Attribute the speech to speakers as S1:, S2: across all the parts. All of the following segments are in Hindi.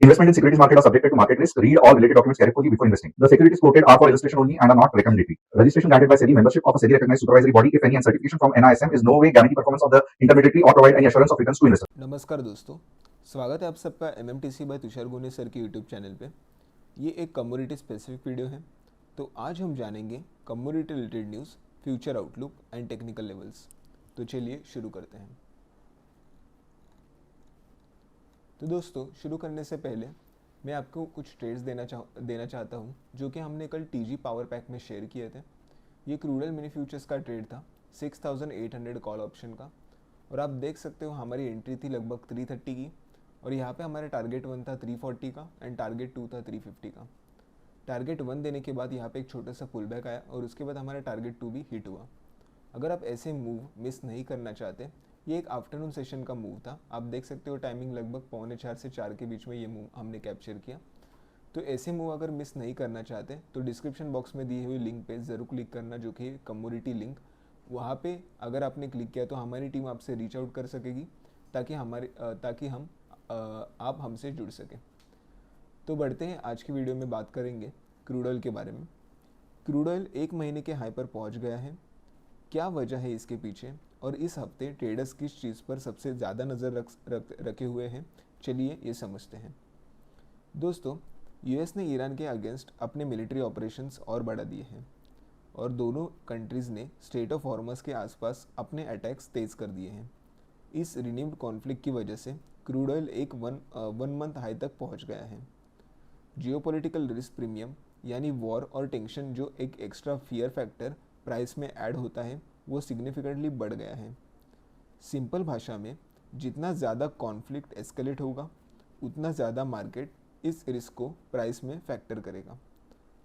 S1: Investment in securities market are subjected to market risk. Read all related documents carefully before investing. The securities quoted are for illustration only and are not recommendatory. Registration granted by SEBI. Membership of a SEBI recognized supervisory body, if any, and certification from NISM is no way guarantee performance of the intermediary or provide any assurance of returns to investors.
S2: नमस्कार दोस्तों, स्वागत है आप सबका MMTC बाय तुषार गुने सर के यूट्यूब चैनल पे। ये एक कम्युनिटी स्पेसिफिक वीडियो है। तो आज हम जानेंगे community related news, future outlook and technical levels. तो चलिए शुरू करते हैं। तो दोस्तों, शुरू करने से पहले मैं आपको कुछ ट्रेड्स देना चाहता हूँ जो कि हमने कल TG पावर पैक में शेयर किए थे। ये क्रूड ऑयल मिनी फ्यूचर्स का ट्रेड था 6800 कॉल ऑप्शन का, और आप देख सकते हो हमारी एंट्री थी लगभग 330 की, और यहाँ पे हमारा टारगेट 1 था 340 का एंड टारगेट 2 था 350 का। टारगेट 1 देने के बाद यहाँ पे एक छोटा सा पुल बैक आया और उसके बाद हमारा टारगेट 2 भी हिट हुआ। अगर आप ऐसे मूव मिस नहीं करना चाहते, ये एक आफ्टरनून सेशन का मूव था। आप देख सकते हो टाइमिंग लगभग 3:45 से 4 के बीच में ये मूव हमने कैप्चर किया। तो ऐसे मूव अगर मिस नहीं करना चाहते तो डिस्क्रिप्शन बॉक्स में दी हुई लिंक पे ज़रूर क्लिक करना, जो कि कम्युनिटी लिंक। वहाँ पे अगर आपने क्लिक किया तो हमारी टीम आपसे रीच आउट कर सकेगी ताकि आप हमसे जुड़ सकें। तो बढ़ते हैं, आज की वीडियो में बात करेंगे क्रूड ऑयल के बारे में। क्रूड ऑयल 1 महीने के हाई पर पहुँच गया है। क्या वजह है इसके पीछे, और इस हफ्ते ट्रेडर्स किस चीज़ पर सबसे ज़्यादा नज़र रखे हुए हैं, चलिए ये समझते हैं। दोस्तों, यूएस ने ईरान के अगेंस्ट अपने मिलिट्री ऑपरेशंस और बढ़ा दिए हैं, और दोनों कंट्रीज़ ने स्ट्रेट ऑफ हॉर्मस के आसपास अपने अटैक्स तेज कर दिए हैं। इस रिन्यूड कॉन्फ्लिक्ट की वजह से क्रूड ऑयल एक वन मंथ हाई तक पहुंच गया है। जियोपॉलिटिकल रिस्क प्रीमियम यानी वॉर और टेंशन, जो एक एक्स्ट्रा फियर फैक्टर प्राइस में ऐड होता है, वो सिग्निफिकेंटली बढ़ गया है। सिंपल भाषा में, जितना ज़्यादा कॉन्फ्लिक्ट एस्केलेट होगा उतना ज़्यादा मार्केट इस रिस्क को प्राइस में फैक्टर करेगा।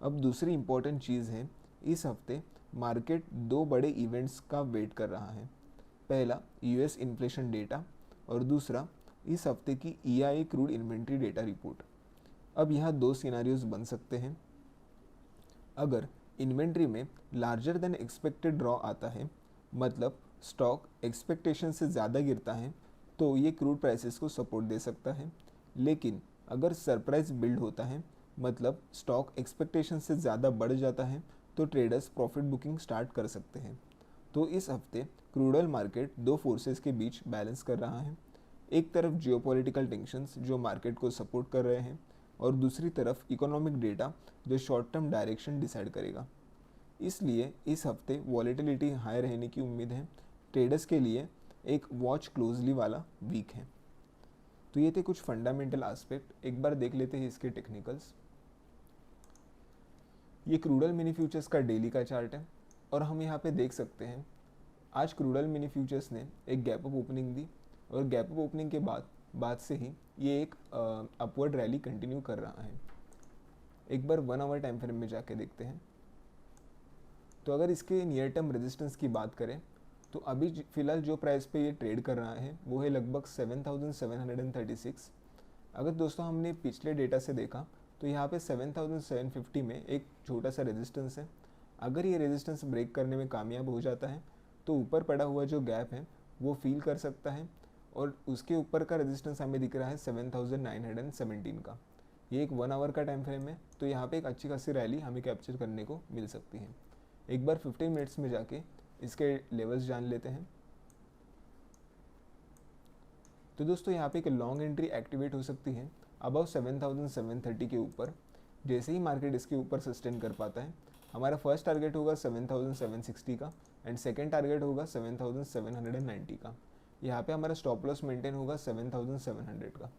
S2: अब दूसरी इम्पॉर्टेंट चीज़ है, इस हफ्ते मार्केट 2 बड़े इवेंट्स का वेट कर रहा है। पहला यूएस इन्फ्लेशन डेटा, और दूसरा इस हफ्ते की EIA crude inventory data report. अब यहाँ 2 सिनेरियोज बन सकते हैं। अगर इन्वेंट्री में लार्जर देन एक्सपेक्टेड ड्रॉ आता है, मतलब स्टॉक एक्सपेक्टेशन से ज़्यादा गिरता है, तो ये क्रूड प्राइसेस को सपोर्ट दे सकता है। लेकिन अगर सरप्राइज बिल्ड होता है, मतलब स्टॉक एक्सपेक्टेशन से ज़्यादा बढ़ जाता है, तो ट्रेडर्स प्रॉफिट बुकिंग स्टार्ट कर सकते हैं। तो इस हफ्ते क्रूड ऑयल मार्केट 2 फोर्सेस के बीच बैलेंस कर रहा है। एक तरफ जियोपॉलिटिकल टेंशंस जो मार्केट को सपोर्ट कर रहे हैं, और दूसरी तरफ इकोनॉमिक डेटा जो शॉर्ट टर्म डायरेक्शन डिसाइड करेगा। इसलिए इस हफ्ते वॉलेटिलिटी हाई रहने की उम्मीद है। ट्रेडर्स के लिए एक वॉच क्लोजली वाला वीक है। तो ये थे कुछ फंडामेंटल एस्पेक्ट। एक बार देख लेते हैं इसके टेक्निकल्स। ये क्रूड ऑयल मिनी फ्यूचर्स का डेली का चार्ट है, और हम यहाँ पे देख सकते हैं आज क्रूड ऑयल मिनी फ्यूचर्स ने एक गैप अप ओपनिंग दी, और गैप अप ओपनिंग के बाद से ही ये एक अपवर्ड रैली कंटिन्यू कर रहा है। एक बार 1 आवर टाइम फ्रेम में जाके देखते हैं। तो अगर इसके नियर टर्म रेजिस्टेंस की बात करें, तो अभी फिलहाल जो प्राइस पे ये ट्रेड कर रहा है वो है लगभग 7736। अगर दोस्तों हमने पिछले डेटा से देखा तो यहाँ पे 7750 में एक छोटा सा रेजिस्टेंस है। अगर ये रेजिस्टेंस ब्रेक करने में कामयाब हो जाता है तो ऊपर पड़ा हुआ जो गैप है वो फील कर सकता है, और उसके ऊपर का रेजिस्टेंस हमें दिख रहा है 7917 का। ये एक 1 आवर का टाइम फ्रेम है, तो यहाँ पे एक अच्छी खासी रैली हमें कैप्चर करने को मिल सकती है। एक बार 15 मिनट्स में जाके इसके लेवल्स जान लेते हैं। तो दोस्तों, यहाँ पे एक लॉन्ग एंट्री एक्टिवेट हो सकती है अबाउ 7730 के ऊपर। जैसे ही मार्केट इसके ऊपर सस्टेन कर पाता है, हमारा फर्स्ट टारगेट होगा 7760 का, एंड सेकेंड टारगेट होगा 7790 का। यहाँ पे हमारा स्टॉप लॉस मेंटेन होगा 7700 का।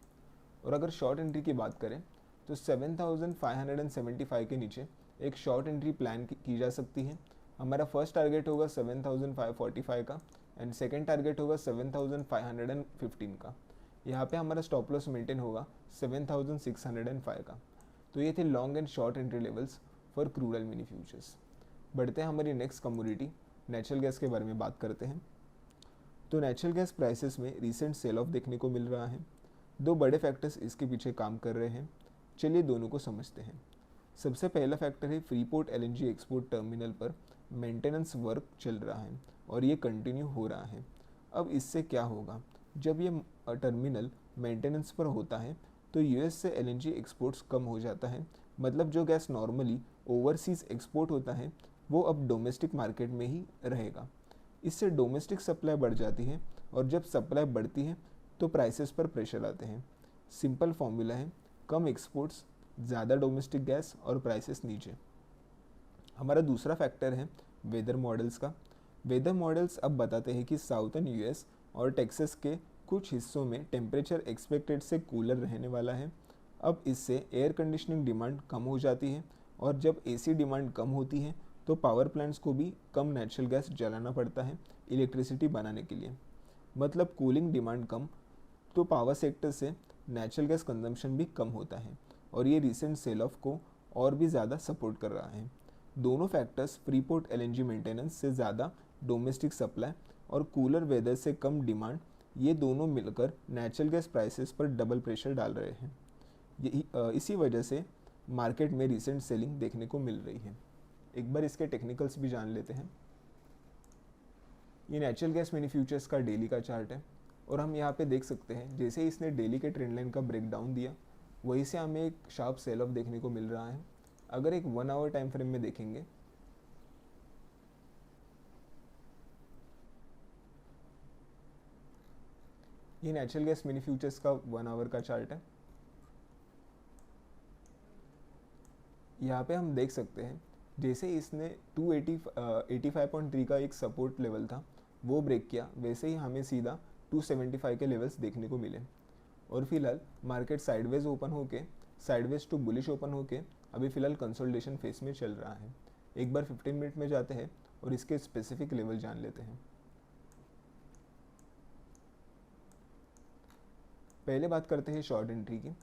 S2: और अगर शॉर्ट एंट्री की बात करें तो 7575 के नीचे एक शॉर्ट एंट्री प्लान की जा सकती है। हमारा फर्स्ट टारगेट होगा 7545 का, एंड सेकेंड टारगेट होगा 7515 का। यहाँ पे हमारा स्टॉप लॉस मेंटेन होगा 7605 का। तो ये थे long and short entry levels for crude oil mini futures. बढ़ते हैं हमारी नेक्स्ट कमोडिटी नेचुरल गैस के बारे में बात करते हैं। तो नेचुरल गैस प्राइसेस में रिसेंट सेल ऑफ देखने को मिल रहा है। 2 बड़े फैक्टर्स इसके पीछे काम कर रहे हैं। चलिए दोनों को समझते हैं। सबसे पहला फैक्टर है फ्रीपोर्ट LNG एक्सपोर्ट टर्मिनल पर मेंटेनेंस वर्क चल रहा है, और ये कंटिन्यू हो रहा है। अब इससे क्या होगा, जब ये टर्मिनल मेंटेनेंस पर होता है तो यूएस से एलएनजी एक्सपोर्ट्स कम हो जाता है। मतलब जो गैस नॉर्मली ओवरसीज़ एक्सपोर्ट होता है वो अब डोमेस्टिक मार्केट में ही रहेगा। इससे डोमेस्टिक सप्लाई बढ़ जाती है और जब सप्लाई बढ़ती है तो प्राइसेस पर प्रेशर आते हैं। सिंपल फॉर्मूला है, कम एक्सपोर्ट्स, ज़्यादा डोमेस्टिक गैस और प्राइसेस नीचे। हमारा दूसरा फैक्टर है वेदर मॉडल्स का। वेदर मॉडल्स अब बताते हैं कि साउथर्न यूएस और टेक्सास के कुछ हिस्सों में टेम्परेचर एक्सपेक्टेड से कूलर रहने वाला है। अब इससे एयर कंडीशनिंग डिमांड कम हो जाती है और जब एसी डिमांड कम होती है तो पावर प्लांट्स को भी कम नेचुरल गैस जलाना पड़ता है इलेक्ट्रिसिटी बनाने के लिए। मतलब कूलिंग डिमांड कम तो पावर सेक्टर से नेचुरल गैस कंजम्पशन भी कम होता है और ये रिसेंट सेल ऑफ को और भी ज़्यादा सपोर्ट कर रहा है। दोनों फैक्टर्स फ्रीपोर्ट एलएनजी मेंटेनेंस से ज़्यादा डोमेस्टिक सप्लाई और कूलर वेदर से कम डिमांड, ये दोनों मिलकर नेचुरल गैस प्राइसेस पर डबल प्रेशर डाल रहे हैं। इसी वजह से मार्केट में रिसेंट सेलिंग देखने को मिल रही है। एक बार इसके टेक्निकल्स भी जान लेते हैं। ये नेचुरल गैस मिनी फ्यूचर्स का डेली का चार्ट है और हम यहाँ पे देख सकते हैं जैसे इसने डेली के ट्रेंड लाइन का ब्रेकडाउन दिया वहीं से हमें एक शार्प सेल ऑफ देखने को मिल रहा है। अगर एक 1 आवर टाइम फ्रेम में देखेंगे ये नेचुरल गैस मिनी फ्यूचर्स का 1 आवर का चार्ट है। यहाँ पे हम देख सकते हैं जैसे इसने 85.3 का एक सपोर्ट लेवल था वो ब्रेक किया, वैसे ही हमें सीधा 275 के लेवल्स देखने को मिले और फिलहाल मार्केट साइडवेज ओपन होके साइडवेज टू बुलिश ओपन होके अभी फ़िलहाल कंसोलिडेशन फेस में चल रहा है। एक बार 15 मिनट में जाते हैं और इसके स्पेसिफिक लेवल जान लेते हैं। पहले बात करते हैं शॉर्ट एंट्री की।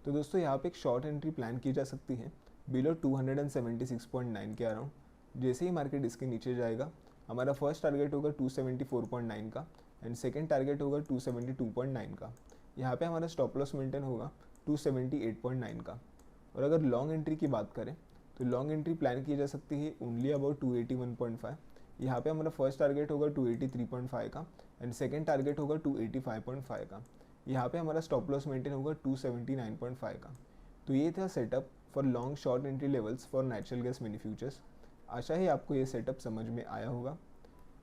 S2: तो दोस्तों यहाँ पे एक शॉर्ट एंट्री प्लान की जा सकती है बिलो 276.9 के अराउंड। जैसे ही मार्केट इसके नीचे जाएगा हमारा फर्स्ट टारगेट होगा 274.9 का एंड सेकेंड टारगेट होगा 272.9 का। यहाँ पे हमारा स्टॉप लॉस मेंटेन होगा 278.9 का। और अगर लॉन्ग एंट्री की बात करें तो लॉन्ग एंट्री प्लान की जा सकती है ओनली अबाउट 281.5। यहाँ पे हमारा फर्स्ट टारगेट होगा 283.5 का एंड सेकेंड टारगेट होगा 285.5 का। यहाँ पे हमारा स्टॉप लॉस मेंटेन होगा 279.5 का। तो ये था setup for long short entry levels for natural gas mini futures. आशा है आपको ये सेटअप समझ में आया होगा।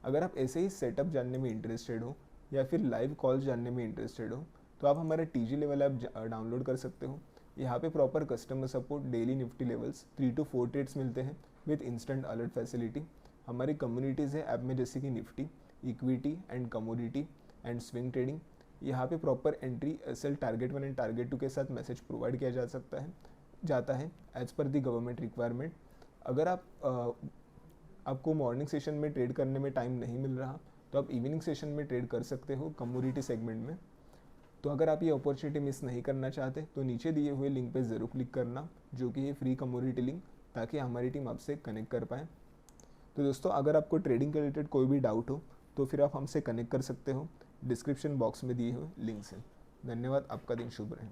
S2: अगर आप ऐसे ही सेटअप जानने में इंटरेस्टेड हो या फिर लाइव कॉल्स जानने में इंटरेस्टेड हो तो आप हमारा टीजी लेवल ऐप डाउनलोड कर सकते हो। यहाँ पे proper customer support, daily Nifty levels, 3 to 4 trades मिलते हैं विद इंस्टेंट अलर्ट फैसिलिटी। हमारी कम्युनिटीज़ है ऐप में जैसे कि Nifty, equity and commodity and swing trading. यहाँ पे proper entry sell target 1 and target 2 के साथ मैसेज प्रोवाइड किया जाता है एज पर दी गवर्नमेंट रिक्वायरमेंट। अगर आपको मॉर्निंग सेशन में ट्रेड करने में टाइम नहीं मिल रहा तो आप इवनिंग सेशन में ट्रेड कर सकते हो कमोडिटी सेगमेंट में। तो अगर आप ये अपॉर्चुनिटी मिस नहीं करना चाहते तो नीचे दिए हुए लिंक पे ज़रूर क्लिक करना, जो कि है फ्री कमोडिटी लिंक, ताकि हमारी टीम आपसे कनेक्ट कर पाए। तो दोस्तों अगर आपको ट्रेडिंग के रिलेटेड कोई भी डाउट हो तो फिर आप हमसे कनेक्ट कर सकते हो डिस्क्रिप्शन बॉक्स में दिए हुए लिंक से। धन्यवाद, आपका दिन शुभ रहे।